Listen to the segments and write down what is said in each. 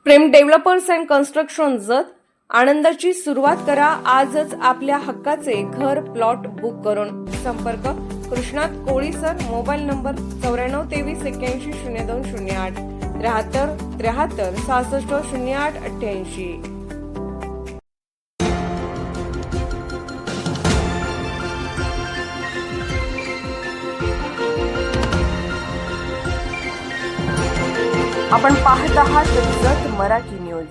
Prem developers and construction जत आनंदाची सुरुवात करा आजच आपल्या हक्काचे घर प्लॉट बुक करून संपर्क कृष्णात कोळी सर मोबाईल नंबर 9423810208 73 66 08 88। आपण पाहत आहात जत मराठी न्यूज।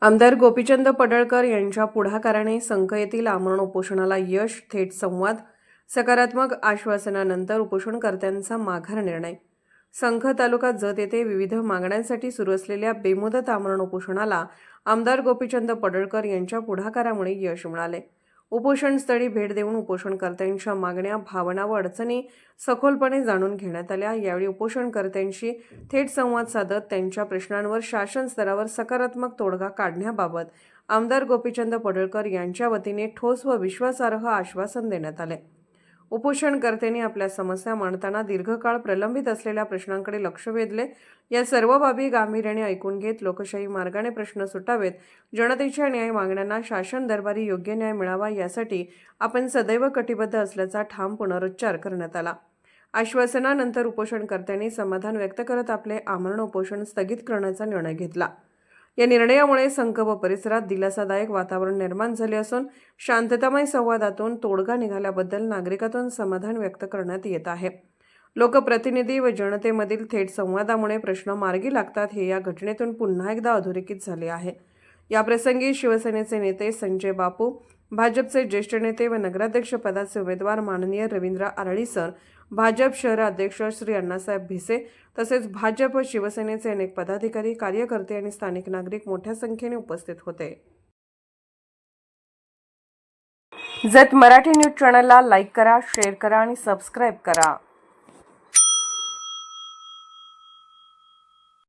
आमदार गोपीचंद पडळकर यांच्या पुढाकाराने संख येथील आमरण उपोषणाला यश, थेट संवाद, सकारात्मक आश्वासनानंतर उपोषणकर्त्यांचा माघार निर्णय। संख तालुका जत येथे विविध मागण्यांसाठी सुरू असलेल्या बेमुदत आमरण उपोषणाला आमदार गोपीचंद पडळकर यांच्या पुढाकारामुळे यश मिळाले। उपोषणस्थळी भेट देऊन उपोषणकर्त्यांच्या मागण्या, भावना व अडचणी सखोलपणे जाणून घेण्यात आल्या। यावेळी उपोषणकर्त्यांशी थेट संवाद साधत त्यांच्या प्रश्नांवर शासन स्तरावर सकारात्मक तोडगा काढण्याबाबत आमदार गोपीचंद पडळकर यांच्या वतीने ठोस व विश्वासार्ह आश्वासन देण्यात आले। उपोषणकर्त्यांनी आपल्या समस्या मांडताना दीर्घकाळ प्रलंबित असलेल्या प्रश्नांकडे लक्ष वेधले। या सर्व बाबी गांभीर्याने ऐकून घेत लोकशाही मार्गाने प्रश्न सुटावेत, जनतेच्या न्याय मागण्यांना शासन दरबारी योग्य न्याय मिळावा यासाठी आपण सदैव कटिबद्ध असल्याचा ठाम पुनरुच्चार करण्यात आला। आश्वासनानंतर उपोषणकर्त्यांनी समाधान व्यक्त करत आपले आमरण उपोषण स्थगित करण्याचा निर्णय घेतला। या निर्णयामुळे संख व परिसरात दिलासादायक वातावरण निर्माण झाले असून शांततामय संवादातून तोडगा निघाल्याबद्दल नागरिकातून समाधान व्यक्त करण्यात येत आहे। लोकप्रतिनिधी व जनतेमधील थेट संवादामुळे प्रश्न मार्गी लागतात हे या घटनेतून पुन्हा एकदा अधोरेखित झाले आहे। याप्रसंगी शिवसेनेचे नेते संजय बापू, भाजपचे ज्येष्ठ नेते व नगराध्यक्ष पदाचे उमेदवार माननीय रवींद्र आरळी सर, भाजप शहर अध्यक्ष श्री अण्णासाहेब भिसे तसेच भाजप व शिवसेनेचे अनेक पदाधिकारी, कार्यकर्ते आणि स्थानिक नागरिक मोठ्या संख्येने उपस्थित होते। जत मराठी न्यूज चॅनलला लाईक करा, शेअर करा आणि सबस्क्राईब करा।